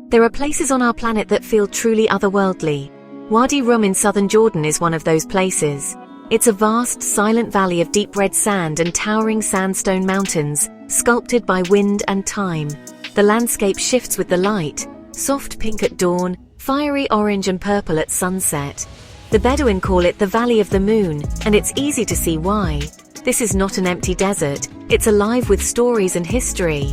There are places on our planet that feel truly otherworldly. Wadi Rum in southern Jordan is one of those places. It's a vast, silent valley of deep red sand and towering sandstone mountains, sculpted by wind and time. The landscape shifts with the light, soft pink at dawn, fiery orange and purple at sunset. The Bedouin call it the Valley of the Moon, and it's easy to see why. This is not an empty desert, it's alive with stories and history.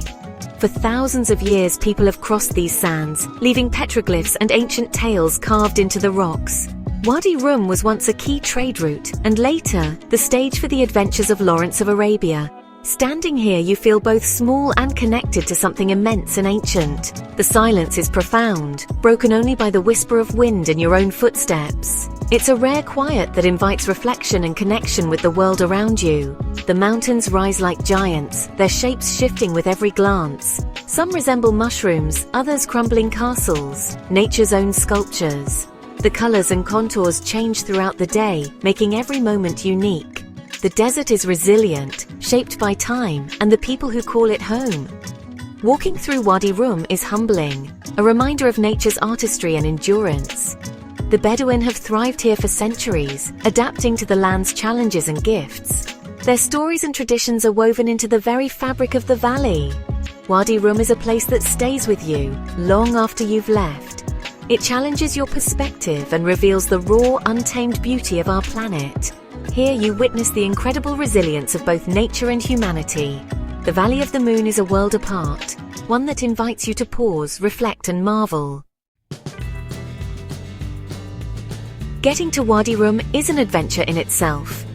For thousands of years, people have crossed these sands, leaving petroglyphs and ancient tales carved into the rocks. Wadi Rum was once a key trade route, and later, the stage for the adventures of Lawrence of Arabia. Standing here, you feel both small and connected to something immense and ancient. The silence is profound, broken only by the whisper of wind and your own footsteps. It's a rare quiet that invites reflection and connection with the world around you. The mountains rise like giants, their shapes shifting with every glance. Some resemble mushrooms, others crumbling castles, nature's own sculptures. The colors and contours change throughout the day, making every moment unique. The desert is resilient, shaped by time and the people who call it home. Walking through Wadi Rum is humbling, a reminder of nature's artistry and endurance. The Bedouin have thrived here for centuries, adapting to the land's challenges and gifts. Their stories and traditions are woven into the very fabric of the valley. Wadi Rum is a place that stays with you long after you've left. It challenges your perspective and reveals the raw, untamed beauty of our planet. Here you witness the incredible resilience of both nature and humanity. The Valley of the Moon is a world apart, one that invites you to pause, reflect and marvel. Getting to Wadi Rum is an adventure in itself.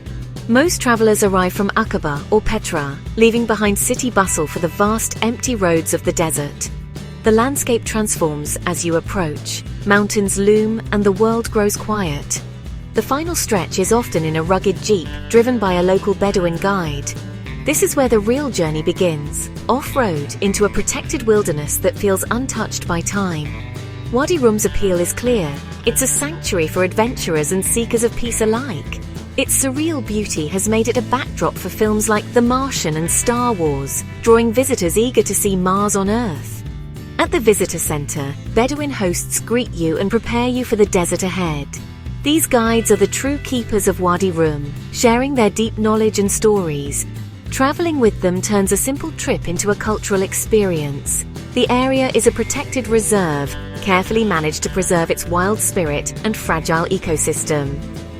Most travelers arrive from Aqaba or Petra, leaving behind city bustle for the vast, empty roads of the desert. The landscape transforms as you approach. Mountains loom and the world grows quiet. The final stretch is often in a rugged jeep, driven by a local Bedouin guide. This is where the real journey begins, off-road into a protected wilderness that feels untouched by time. Wadi Rum's appeal is clear. It's a sanctuary for adventurers and seekers of peace alike. Its surreal beauty has made it a backdrop for films like The Martian and Star Wars, drawing visitors eager to see Mars on Earth. At the visitor center, Bedouin hosts greet you and prepare you for the desert ahead. These guides are the true keepers of Wadi Rum, sharing their deep knowledge and stories. Traveling with them turns a simple trip into a cultural experience. The area is a protected reserve, carefully managed to preserve its wild spirit and fragile ecosystem.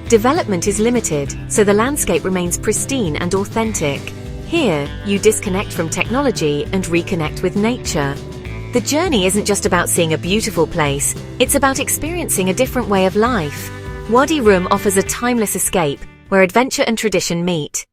Development is limited, so the landscape remains pristine and authentic. Here, you disconnect from technology and reconnect with nature. The journey isn't just about seeing a beautiful place, it's about experiencing a different way of life. Wadi Rum offers a timeless escape, where adventure and tradition meet.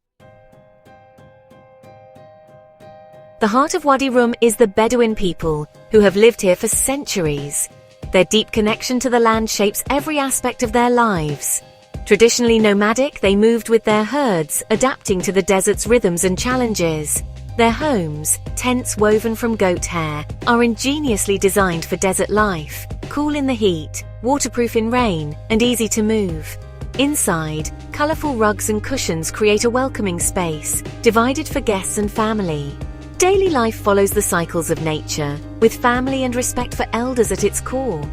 The heart of Wadi Rum is the Bedouin people, who have lived here for centuries. Their deep connection to the land shapes every aspect of their lives. Traditionally nomadic, they moved with their herds, adapting to the desert's rhythms and challenges. Their homes, tents woven from goat hair, are ingeniously designed for desert life, cool in the heat, waterproof in rain, and easy to move. Inside, colorful rugs and cushions create a welcoming space, divided for guests and family. Daily life follows the cycles of nature, with family and respect for elders at its core.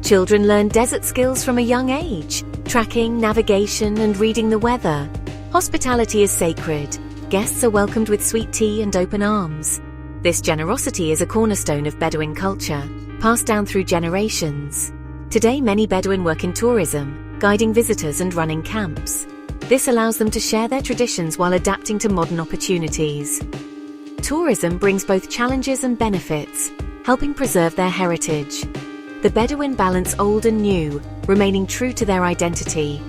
Children learn desert skills from a young age, tracking, navigation, and reading the weather. Hospitality is sacred. Guests are welcomed with sweet tea and open arms. This generosity is a cornerstone of Bedouin culture, passed down through generations. Today, many Bedouin work in tourism, guiding visitors and running camps. This allows them to share their traditions while adapting to modern opportunities. Tourism brings both challenges and benefits, helping preserve their heritage. The Bedouin balance old and new, remaining true to their identity.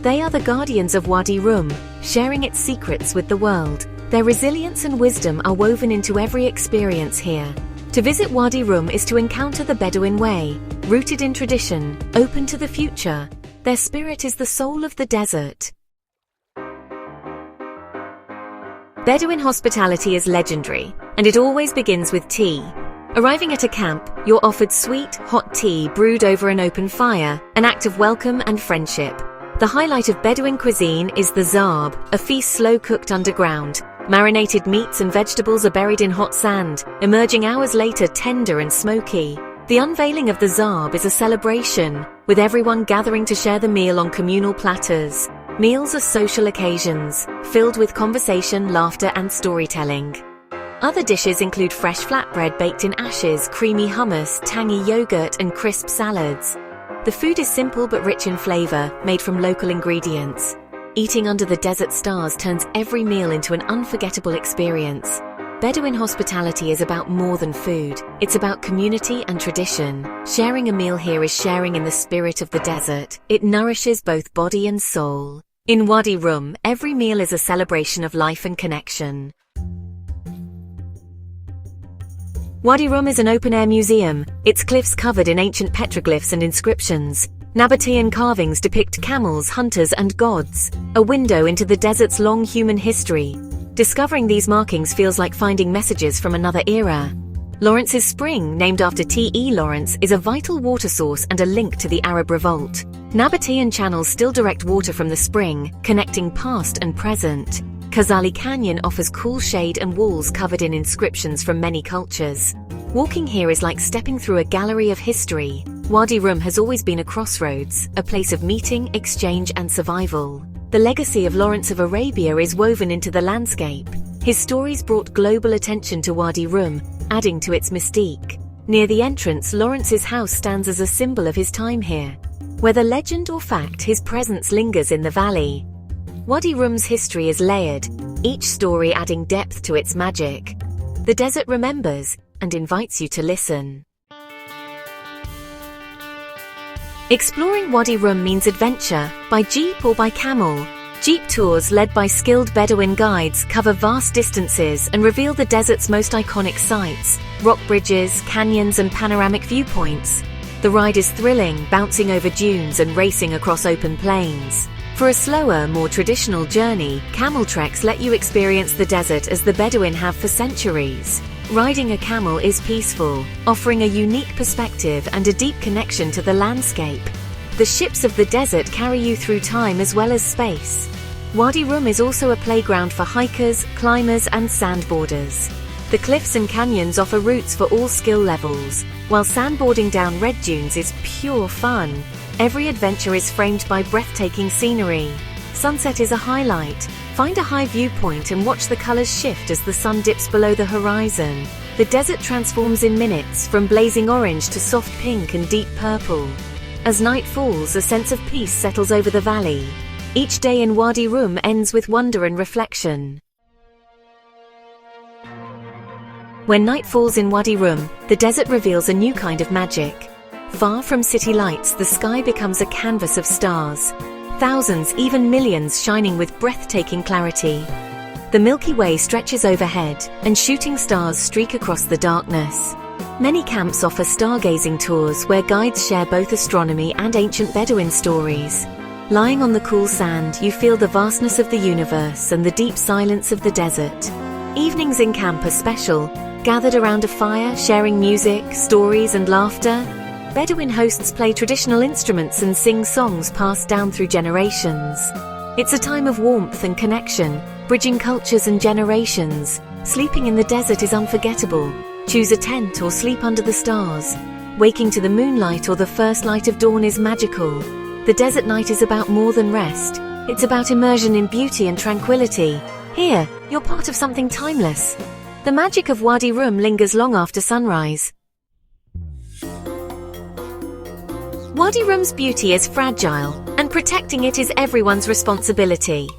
They are the guardians of Wadi Rum, sharing its secrets with the world. Their resilience and wisdom are woven into every experience here. To visit Wadi Rum is to encounter the Bedouin way, rooted in tradition, open to the future. Their spirit is the soul of the desert. Bedouin hospitality is legendary, and it always begins with tea. Arriving at a camp, you're offered sweet, hot tea brewed over an open fire, an act of welcome and friendship. The highlight of Bedouin cuisine is the zarb, a feast slow-cooked underground. Marinated meats and vegetables are buried in hot sand, emerging hours later tender and smoky. The unveiling of the Zarb is a celebration, with everyone gathering to share the meal on communal platters. Meals are social occasions, filled with conversation, laughter, and storytelling. Other dishes include fresh flatbread baked in ashes, creamy hummus, tangy yogurt, and crisp salads. The food is simple but rich in flavor, made from local ingredients. Eating under the desert stars turns every meal into an unforgettable experience. Bedouin hospitality is about more than food. It's about community and tradition. Sharing a meal here is sharing in the spirit of the desert. It nourishes both body and soul. In Wadi Rum, every meal is a celebration of life and connection. Wadi Rum is an open-air museum, its cliffs covered in ancient petroglyphs and inscriptions. Nabatean carvings depict camels, hunters, and gods, a window into the desert's long human history. Discovering these markings feels like finding messages from another era. Lawrence's Spring, named after T.E. Lawrence, is a vital water source and a link to the Arab Revolt. Nabatean channels still direct water from the spring, connecting past and present. Khazali Canyon offers cool shade and walls covered in inscriptions from many cultures. Walking here is like stepping through a gallery of history. Wadi Rum has always been a crossroads, a place of meeting, exchange, and survival. The legacy of Lawrence of Arabia is woven into the landscape. His stories brought global attention to Wadi Rum, adding to its mystique. Near the entrance, Lawrence's house stands as a symbol of his time here. Whether legend or fact, his presence lingers in the valley. Wadi Rum's history is layered, each story adding depth to its magic. The desert remembers and invites you to listen. Exploring Wadi Rum means adventure, by jeep or by camel. Jeep tours led by skilled Bedouin guides cover vast distances and reveal the desert's most iconic sights, rock bridges, canyons, and panoramic viewpoints. The ride is thrilling, bouncing over dunes and racing across open plains. For a slower, more traditional journey, camel treks let you experience the desert as the Bedouin have for centuries. Riding a camel is peaceful, offering a unique perspective and a deep connection to the landscape. The ships of the desert carry you through time as well as space. Wadi Rum is also a playground for hikers, climbers, and sandboarders. The cliffs and canyons offer routes for all skill levels, while sandboarding down red dunes is pure fun. Every adventure is framed by breathtaking scenery. Sunset is a highlight. Find a high viewpoint and watch the colors shift as the sun dips below the horizon. The desert transforms in minutes, from blazing orange to soft pink and deep purple. As night falls, a sense of peace settles over the valley. Each day in Wadi Rum ends with wonder and reflection. When night falls in Wadi Rum, the desert reveals a new kind of magic. Far from city lights, the sky becomes a canvas of stars. Thousands, even millions, shining with breathtaking clarity. The Milky Way stretches overhead, and shooting stars streak across the darkness. Many camps offer stargazing tours where guides share both astronomy and ancient Bedouin stories. Lying on the cool sand, you feel the vastness of the universe and the deep silence of the desert. Evenings in camp are special, gathered around a fire, sharing music, stories, and laughter. Bedouin hosts play traditional instruments and sing songs passed down through generations. It's a time of warmth and connection, bridging cultures and generations. Sleeping in the desert is unforgettable. Choose a tent or sleep under the stars. Waking to the moonlight or the first light of dawn is magical. The desert night is about more than rest. It's about immersion in beauty and tranquility. Here, you're part of something timeless. The magic of Wadi Rum lingers long after sunrise. Wadi Rum's beauty is fragile, and protecting it is everyone's responsibility.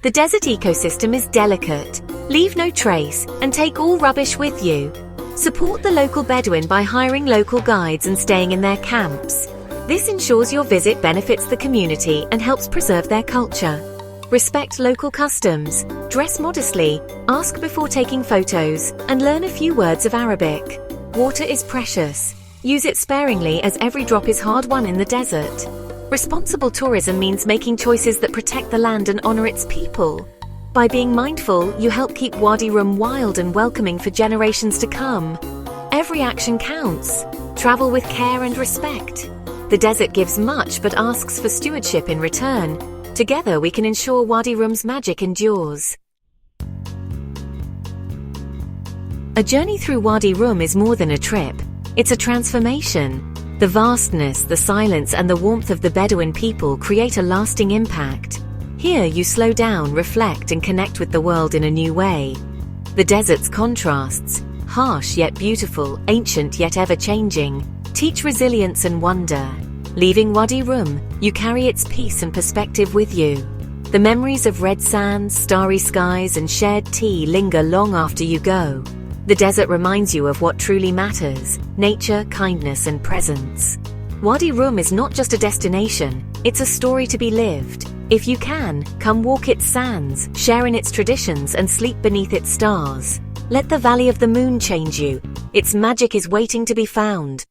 The desert ecosystem is delicate. Leave no trace, and take all rubbish with you. Support the local Bedouin by hiring local guides and staying in their camps. This ensures your visit benefits the community and helps preserve their culture. Respect local customs, dress modestly, ask before taking photos, and learn a few words of Arabic. Water is precious. Use it sparingly as every drop is hard-won in the desert. Responsible tourism means making choices that protect the land and honor its people. By being mindful, you help keep Wadi Rum wild and welcoming for generations to come. Every action counts. Travel with care and respect. The desert gives much but asks for stewardship in return. Together we can ensure Wadi Rum's magic endures. A journey through Wadi Rum is more than a trip. It's a transformation. The vastness, the silence, and the warmth of the Bedouin people create a lasting impact. Here you slow down, reflect, and connect with the world in a new way. The desert's contrasts, harsh yet beautiful, ancient yet ever-changing, teach resilience and wonder. Leaving Wadi Rum, you carry its peace and perspective with you. The memories of red sands, starry skies, and shared tea linger long after you go. The desert reminds you of what truly matters: nature, kindness, and presence. Wadi Rum is not just a destination, it's a story to be lived. If you can, come walk its sands, share in its traditions, and sleep beneath its stars. Let the Valley of the Moon change you. Its magic is waiting to be found.